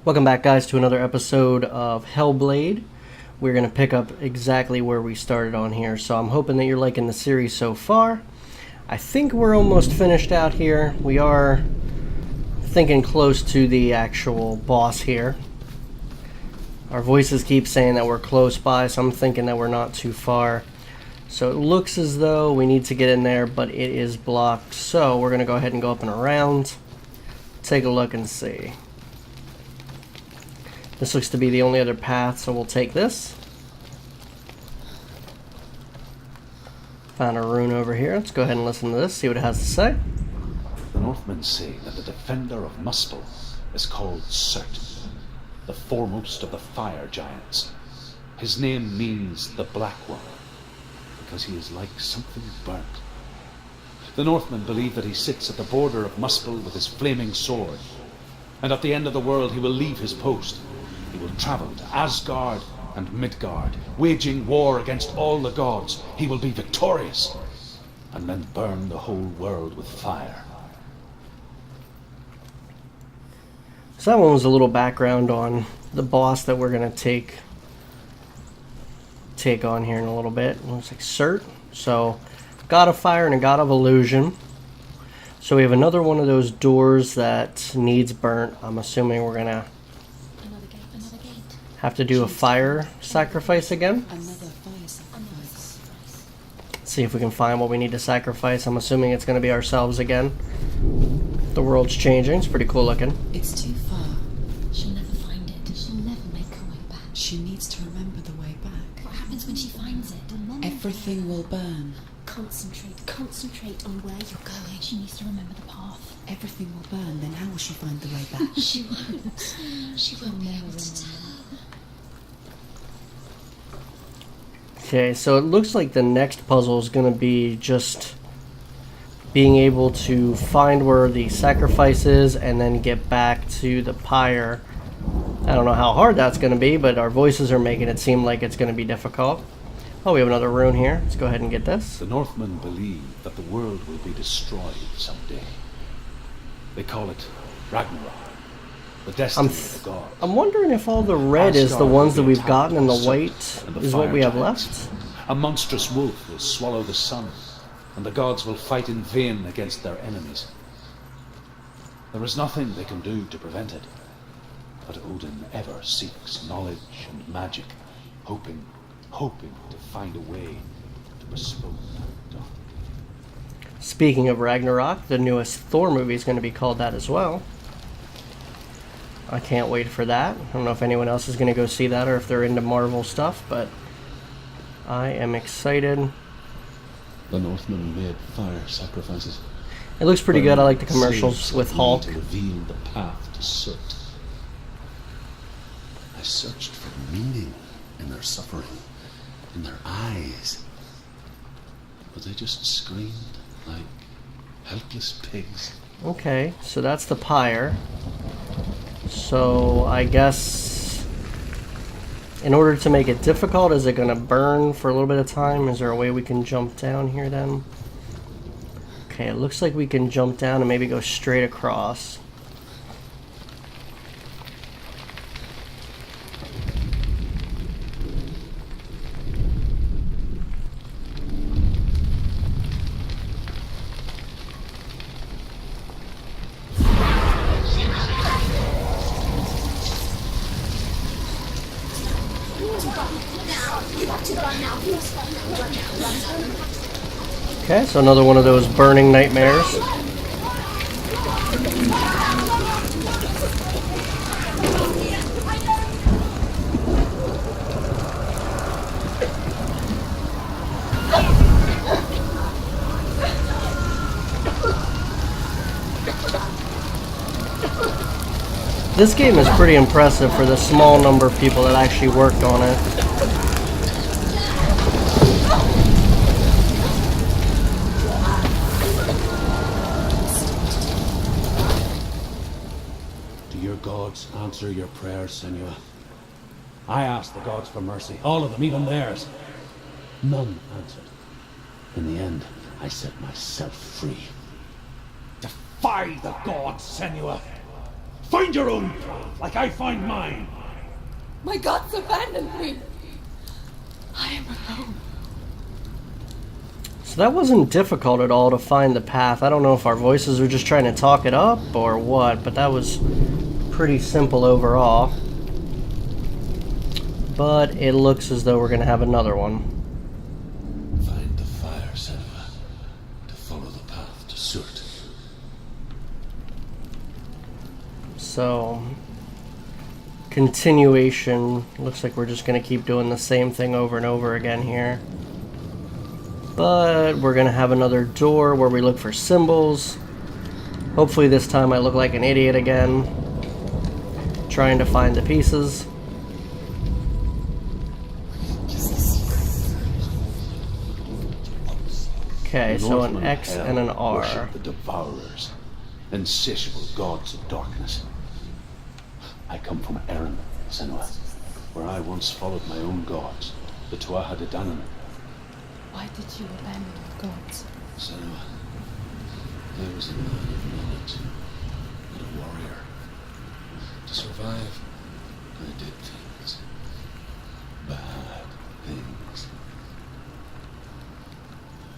Welcome back, guys, to another episode of Hellblade. We're going to pick up exactly where we started on here, so I'm hoping that you're liking the series so far. I think we're almost finished out here. We are thinking close to the actual boss here. Our voices keep saying that we're close by, so I'm thinking that we're not too far. So it looks as though we need to get in there, but it is blocked. So we're going to go ahead and go up and around. Take a look and see. This looks to be the only other path, so we'll take this. Found a rune over here. Let's go ahead and listen to this, see what it has to say. The Northmen say that the defender of Muspel is called Surt, the foremost of the fire giants. His name means the Black One, because he is like something burnt. The Northmen believe that he sits at the border of Muspel with his flaming sword, and at the end of the world he will leave his post. He will travel to Asgard and Midgard, waging war against all the gods. He will be victorious, and then burn the whole world with fire. So that one was a little background on the boss that we're going to take on here in a little bit. It looks like Surt. So, God of Fire and a God of Illusion. So we have another one of those doors that needs burnt. I'm assuming we're going to have to do a fire sacrifice again. See if we can find what we need to sacrifice. I'm assuming it's going to be ourselves again. The world's changing. It's pretty cool looking. It's too far. She'll never find it. She'll never make her way back. She needs to remember the way back. What happens when she finds it? Everything will burn. Concentrate on where you're going. She needs to remember the path. Everything will burn, then how will she find the way back? She won't. She won't be able to tell. Okay, so it looks like the next puzzle is going to be just being able to find where the sacrifice is and then get back to the pyre. I don't know how hard that's going to be, but our voices are making it seem like it's going to be difficult. Oh, we have another rune here. Let's go ahead and get this. The Northmen believe that the world will be destroyed someday. They call it Ragnarok, the destiny of the gods. I'm wondering if all the red is the ones that we've gotten and the white is what we have left. A monstrous wolf will swallow the sun, and the gods will fight in vain against their enemies. There is nothing they can do to prevent it, but Odin ever seeks knowledge and magic, hoping to find a way to postpone that dawn. Speaking of Ragnarok, the newest Thor movie is going to be called that as well. I can't wait for that. I don't know if anyone else is going to go see that or if they're into Marvel stuff, but I am excited. The Northmen made fire sacrifices. It looks pretty good. I like the commercials with Hulk. To reveal the path to Surt. I searched for meaning in their suffering, in their eyes, but they just screamed like helpless pigs. Okay, so that's the pyre. So I guess in order to make it difficult, is it going to burn for a little bit of time? Is there a way we can jump down here then? Okay, it looks like we can jump down and maybe go straight across. Okay, so another one of those burning nightmares. This game is pretty impressive for the small number of people that actually worked on it. Do your gods answer your prayers, Senua? I asked the gods for mercy, all of them, even theirs. None answered. In the end, I set myself free. Defy the gods, Senua! Find your own path, like I find mine. My gods abandoned me. I am alone. So that wasn't difficult at all to find the path. I don't know if our voices were just trying to talk it up or what, but that was pretty simple overall. But it looks as though we're going to have another one. Find the fire, Senua, to follow the path to Surt. So, continuation. Looks like we're just going to keep doing the same thing over and over again here. But we're going to have another door where we look for symbols. Hopefully this time I look like an idiot again, trying to find the pieces. Okay, so an Northmen X hell and an R. worship the devourers, insatiable gods of darkness. I come from Erin, Senua, where I once followed my own gods, the Tuatha De Danann. Why did you abandon your gods? Senua, I was a man of knowledge and a warrior. To survive, I did things. Bad things.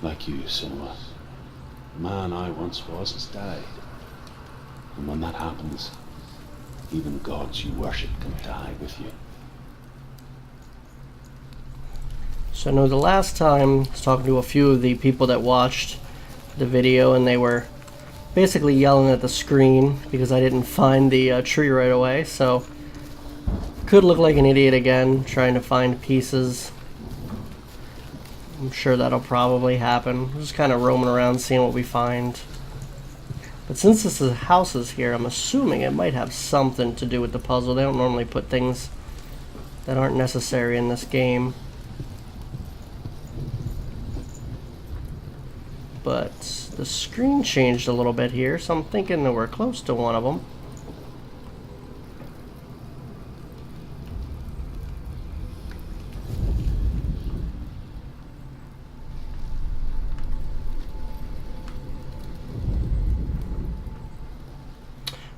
Like you, Senua. The man I once was has died. And when that happens, even gods you worship can die with you. So I know the last time I was talking to a few of the people that watched the video, and they were basically yelling at the screen because I didn't find the tree right away. So could look like an idiot again trying to find pieces. I'm sure that'll probably happen. We're just kind of roaming around seeing what we find. But since this is houses here, I'm assuming it might have something to do with the puzzle. They don't normally put things that aren't necessary in this game. But the screen changed a little bit here, so I'm thinking that we're close to one of them.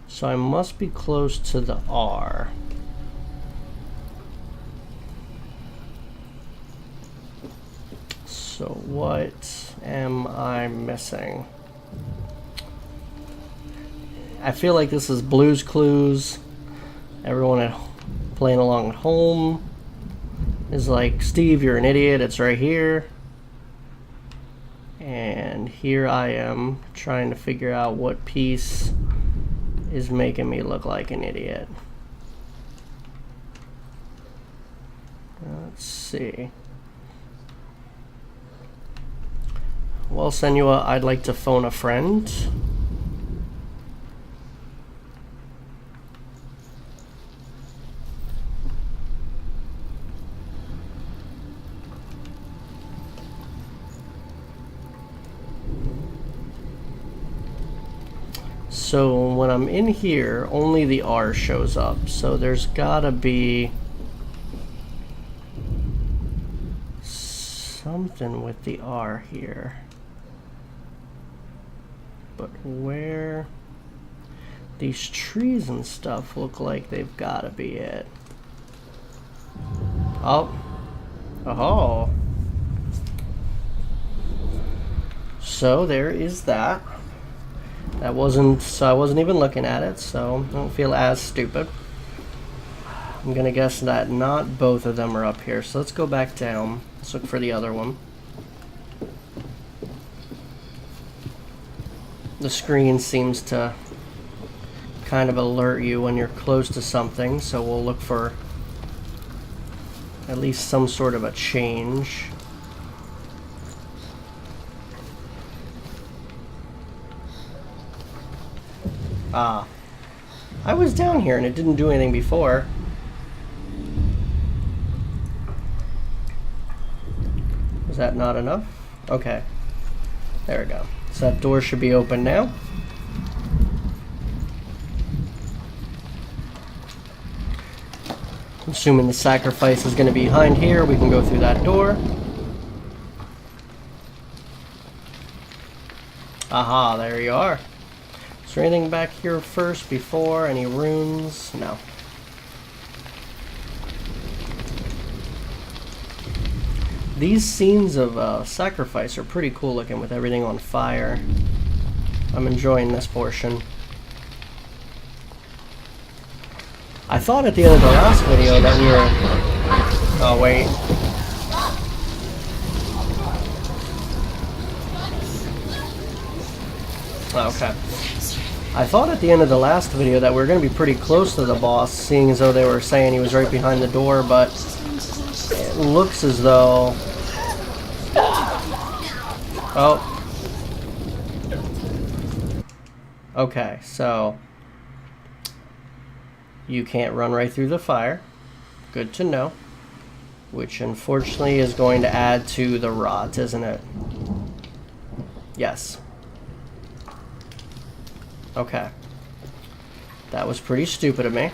So I must be close to the R. So what am I missing? I feel like this is Blue's Clues. Everyone playing along at home is like, Steve, you're an idiot. It's right here. And here I am trying to figure out what piece is making me look like an idiot. Let's see. Well, Senua, I'd like to phone a friend. So when I'm in here, only the R shows up. So there's gotta be something with the R here. But where? These trees and stuff look like they've gotta be it. Oh. Oh. So there is that. That wasn't, so I wasn't even looking at it, so I don't feel as stupid. I'm gonna guess that not both of them are up here, so let's go back down. Let's look for the other one. The screen seems to kind of alert you when you're close to something, so we'll look for at least some sort of a change. Ah, I was down here and it didn't do anything before. Was that not enough? Okay, there we go. So that door should be open now. Assuming the sacrifice is going to be behind here, we can go through that door. Aha, there you are. Is there anything back here first, before? Any runes? No. These scenes of sacrifice are pretty cool looking with everything on fire. I'm enjoying this portion. I thought at the end of the last video that we were... Oh, wait. Okay. I thought at the end of the last video that we were going to be pretty close to the boss, seeing as though they were saying he was right behind the door, but it looks as though... Oh. Okay, so... You can't run right through the fire. Good to know. Which unfortunately is going to add to the rot, isn't it? Yes. Okay. That was pretty stupid of me.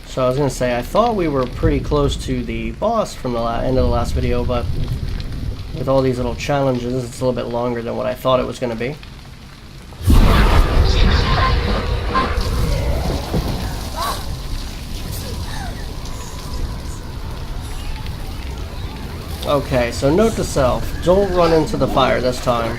So I was going to say, I thought we were pretty close to the boss from the end of the last video, but with all these little challenges, it's a little bit longer than what I thought it was going to be. Okay, so note to self, don't run into the fire this time.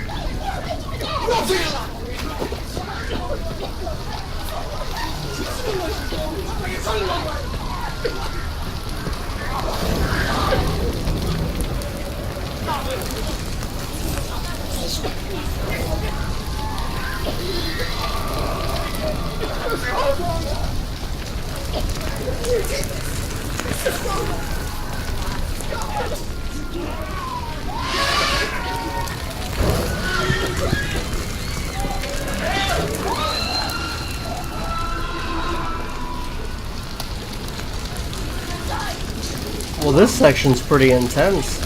Well, this section's pretty intense.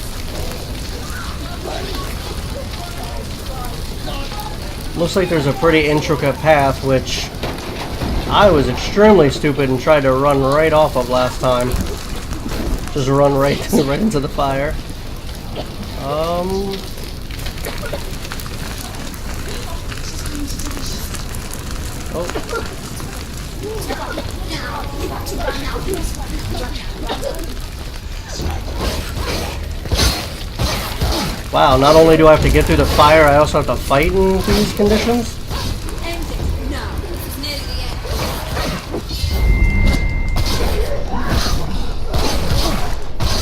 Looks like there's a pretty intricate path, which I was extremely stupid and tried to run right off of last time. Just run right into the fire. Wow, not only do I have to get through the fire, I also have to fight in these conditions?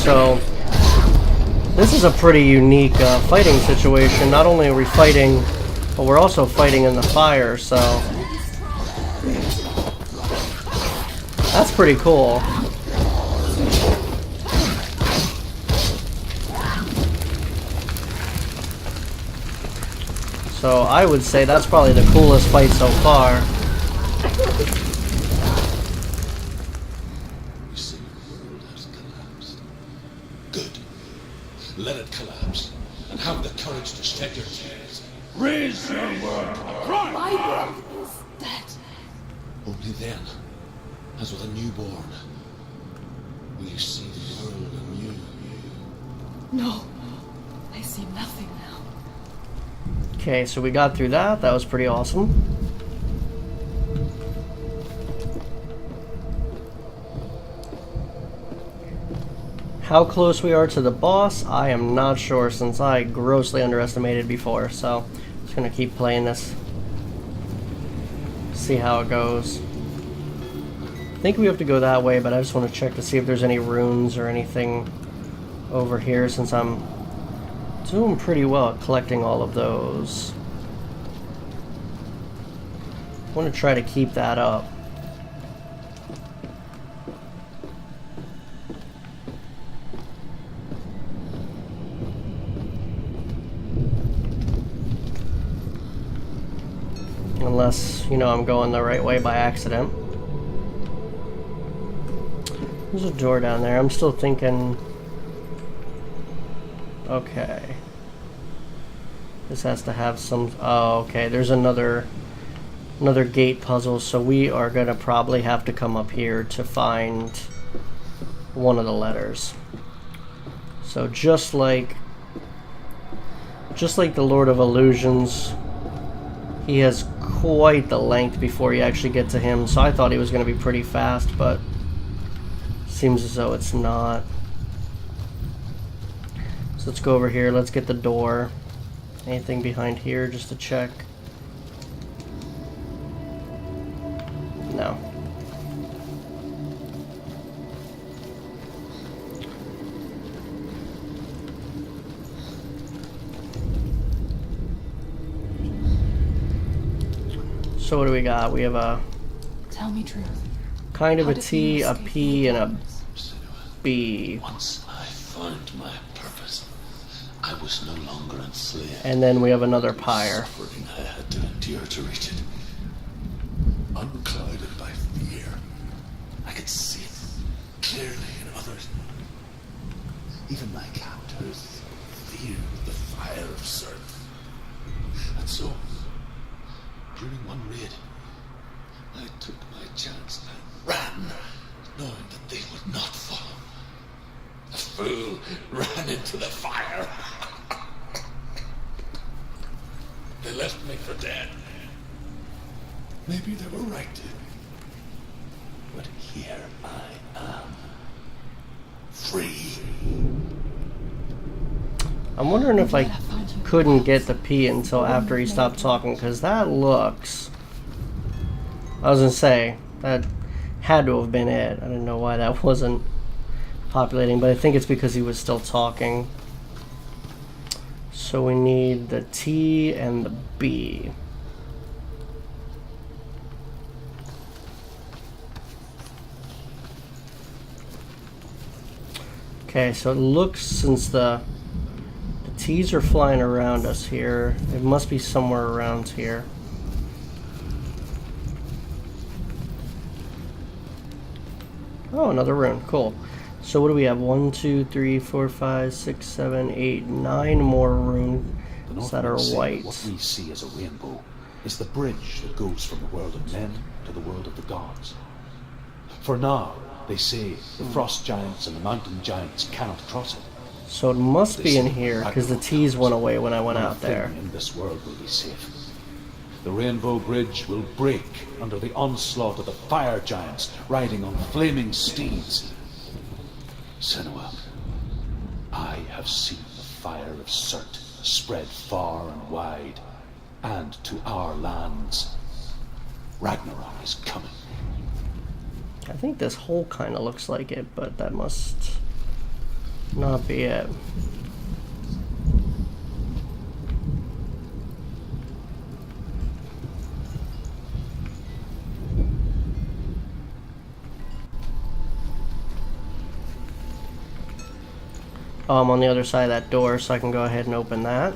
So, this is a pretty unique fighting situation. Not only are we fighting, but we're also fighting in the fire, so... That's pretty cool. So I would say that's probably the coolest fight so far. You see, the world has collapsed. Good. Let it collapse, and have the courage to shed your tears. Raise your word. My brother is dead. Only then, as with a newborn, will you see the world anew. No, I see nothing now. Okay, so we got through that. That was pretty awesome. How close we are to the boss, I am not sure, since I grossly underestimated before. So, I'm just gonna keep playing this. See how it goes. I think we have to go that way, but I just want to check to see if there's any runes or anything over here, since I'm doing pretty well at collecting all of those. I want to try to keep that up. Unless, you know, I'm going the right way by accident. There's a door down there. I'm still thinking... Okay. This has to have some... Oh, okay. There's another gate puzzle, so we are going to probably have to come up here to find one of the letters. So just like the Lord of Illusions, He has quite the length before you actually get to him, so I thought he was going to be pretty fast, but seems as though it's not. So let's go over here, let's get the door. Anything behind here just to check? No. So what do we got? We have a Tell me truth. kind of How a did T, you a escape P, the and a flames? Senua, B. once I found my purpose, I was no longer enslaved. And then we have another pyre. Suffering I had to endure to reach it. Unclouded by fear, I could see it clearly in others. Even my captors feared the fire of Surf. And so, during one raid, I took my chance and ran, knowing that they would not follow. The fool ran into the fire. They left me for dead. Maybe they were right to. But here I am. Free. I'm wondering if I couldn't get the P until after he stopped talking, because that looks... I was going to say, that had to have been it. I didn't know why that wasn't populating, but I think it's because he was still talking. So we need the T and the B. Okay, so it looks, since the T's are flying around us here, it must be somewhere around here. Oh, another rune. Cool. So what do we have? 1, 2, 3, 4, 5, 6, 7, 8, 9 more runes that are white. What we see as a rainbow is the bridge that goes from the world of men to the world of the gods. For now, they say the frost giants and the mountain giants cannot cross it. So it must be in here, because the T's went away when I went out there. Nothing in this world will be safe. The rainbow bridge will break under the onslaught of the fire giants riding on flaming steeds. Senua, I have seen the fire of Surt spread far and wide, and to our lands. Ragnarok is coming. I think this hole kind of looks like it, but that must not be it. Oh, I'm on the other side of that door, so I can go ahead and open that.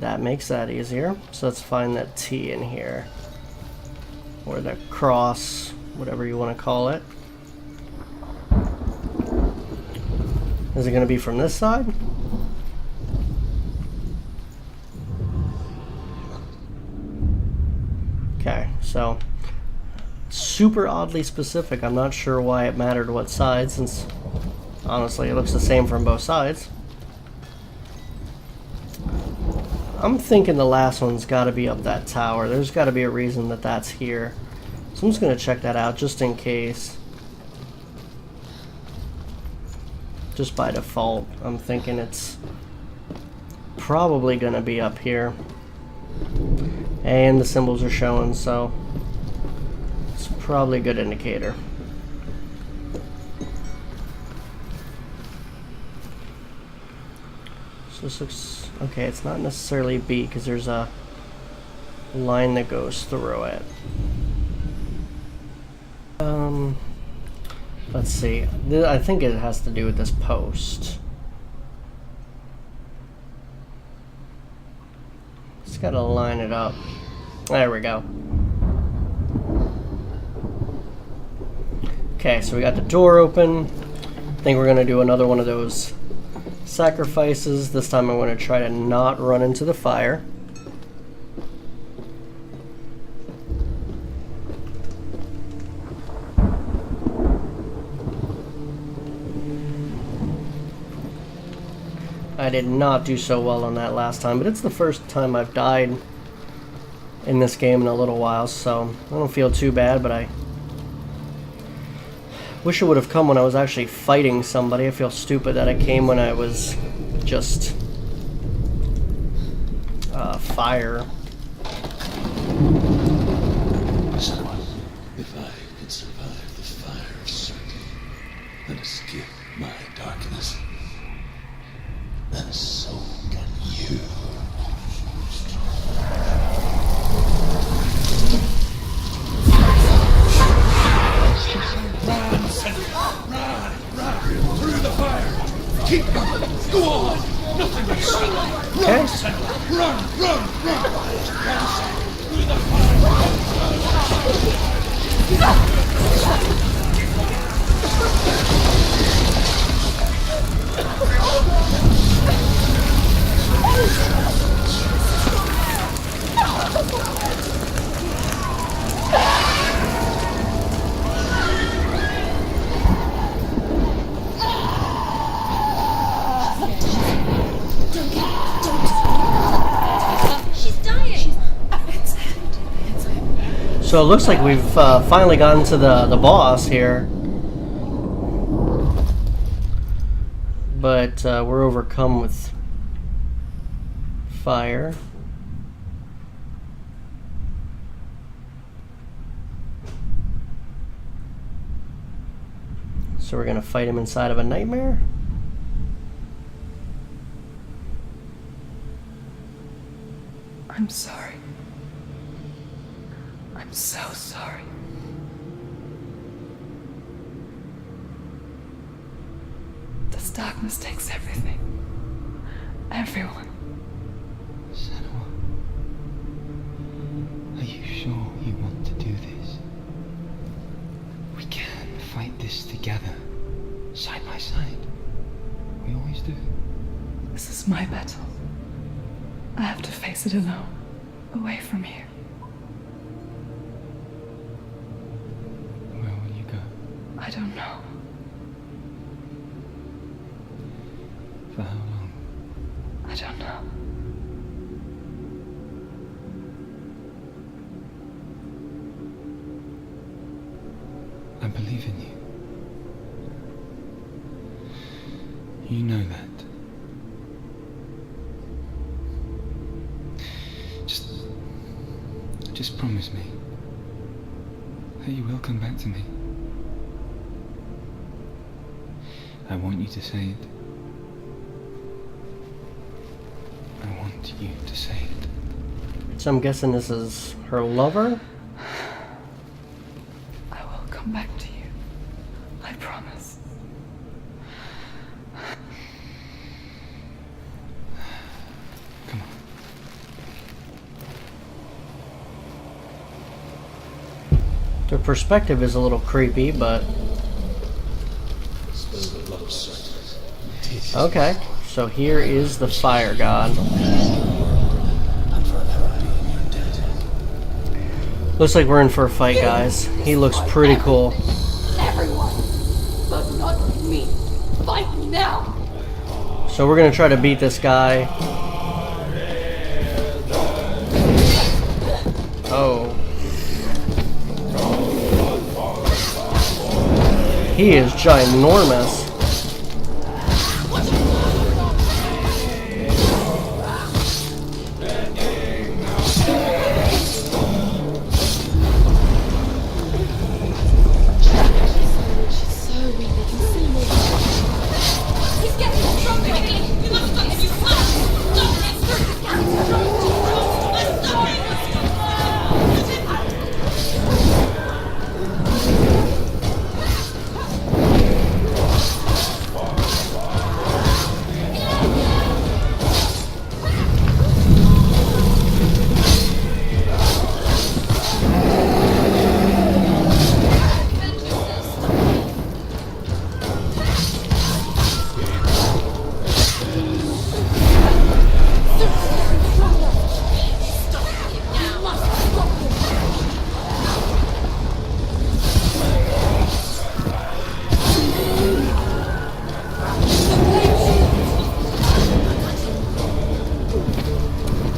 That makes that easier. So let's find that T in here. Or the cross, whatever you want to call it. Is it going to be from this side? Okay, so super oddly specific. I'm not sure why it mattered what side, since honestly it looks the same from both sides. I'm thinking the last one's got to be up that tower. There's got to be a reason that that's here. So I'm just going to check that out just in case. Just by default, I'm thinking it's probably going to be up here. And the symbols are showing, so it's probably a good indicator. So this looks... okay, it's not necessarily B, because there's a line that goes through it. Let's see. I think it has to do with this post. Just gotta line it up. There we go. Okay, so we got the door open. I think we're gonna do another one of those sacrifices. This time I'm going to try to not run into the fire. I did not do so well on that last time, but it's the first time I've died in this game in a little while, so I don't feel too bad, but I wish it would have come when I was actually fighting somebody. I feel stupid that it came when I was just fire. Senua, if I can survive the fire of Surt and escape my darkness, then so can you. Run, Senua! Run! Through the fire! Keep going! Go on! Nothing but Senua! Run, Senua! Run! Run! Through the So it looks like we've finally gotten to the boss here. But we're overcome with fire. So we're going to fight him inside of a nightmare? I'm sorry. I'm so sorry. This darkness takes everything. Everyone. Senua, are you sure you want to do this? We can fight this together, side by side. We always do. This is my battle. I have to face it alone, away from here. Where will you go? I don't know. For how long? I don't know. I believe in you. You know that. Just promise me that you will come back to me. I want you to say it. I want you to say it. So I'm guessing this is her lover? I will come back to you. I promise. Come on. The perspective is a little creepy, but okay. So here is the fire god. Looks like we're in for a fight, guys. He looks pretty cool. Everyone, but not me. Fight me now. So we're gonna try to beat this guy. Oh. He is ginormous.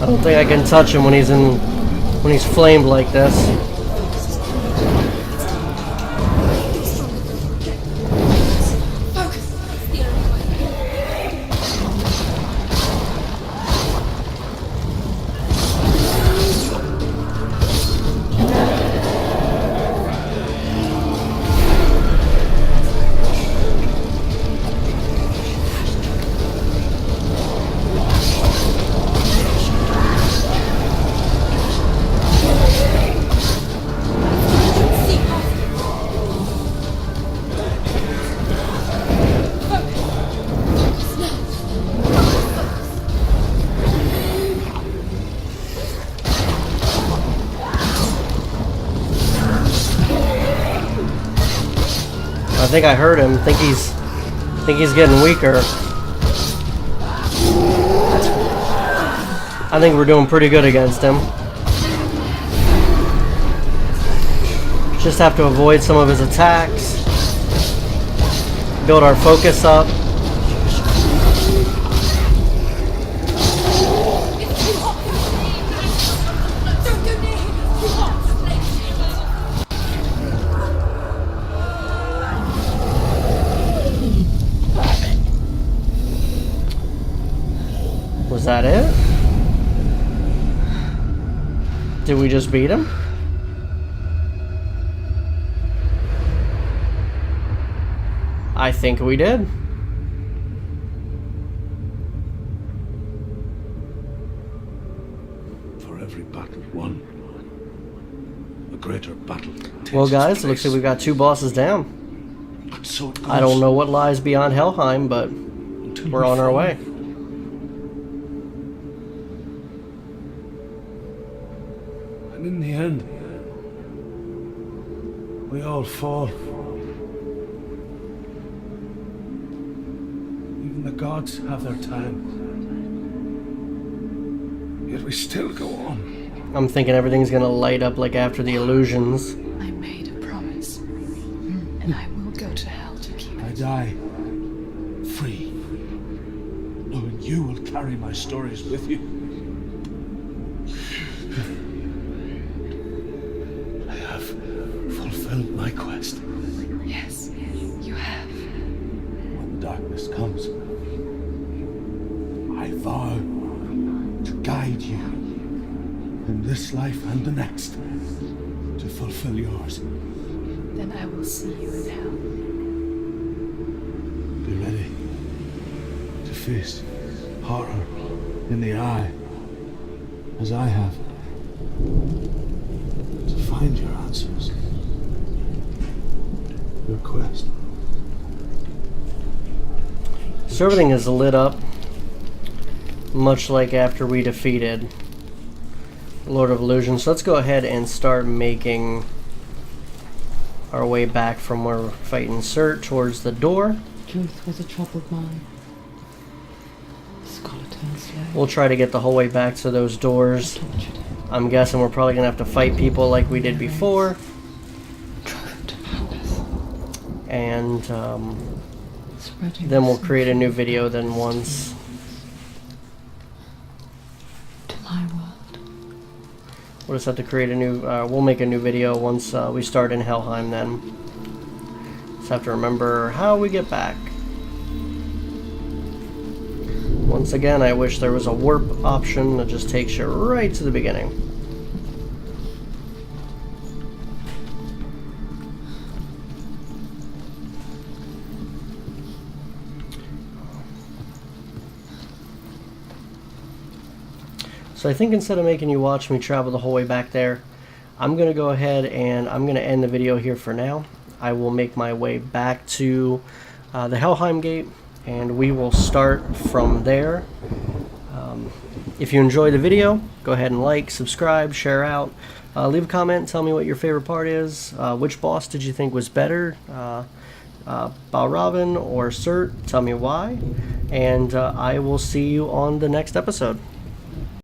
I don't think I can touch him when he's flamed like this. I think I heard him. Think he's getting weaker. I think we're doing pretty good against him. Just have to avoid some of his attacks. Build our focus up. Was that it? Did we just beat him? I think we did. For every battle won, a greater battle takes Well, guys, its it looks place. like we got 2 bosses down. And so it I don't goes know what lies beyond Helheim, but until we're we on our fall. way. And in the end, we all fall. Even the gods have their time. Yet we still go on. I'm thinking everything's gonna light up like after the illusions. I made a promise, and I will go to hell to keep I it. die free, knowing you will carry my stories with you. I have fulfilled my quest. Yes, you have. When darkness comes, I vow to guide you in this life and the next to fulfill yours. Then I will see you in hell. Be ready to face horror in the eye, as I have, to find your answers, your quest. So everything is lit up, much like after we defeated Lord of Illusion. So let's go ahead and start making our way back from where we're fighting Cert towards the door. Truth was a troubled mind. Scholar turned slow. We'll try to get the whole way back to those doors. Tortured him. I'm guessing we're probably gonna have to fight people like we did before, Drove him to madness. and Spreading then we'll the create a new sense video then once. to my world. We'll just have to create a new, we'll make a new video once we start in Helheim then. Just have to remember how we get back. Once again, I wish there was a warp option that just takes you right to the beginning. So I think instead of making you watch me travel the whole way back there, I'm going to go ahead and I'm going to end the video here for now. I will make my way back to the Helheim Gate, and we will start from there. If you enjoyed the video, go ahead and like, subscribe, share out. Leave a comment, tell me what your favorite part is. Which boss did you think was better? Balravin or Cert? Tell me why. And I will see you on the next episode.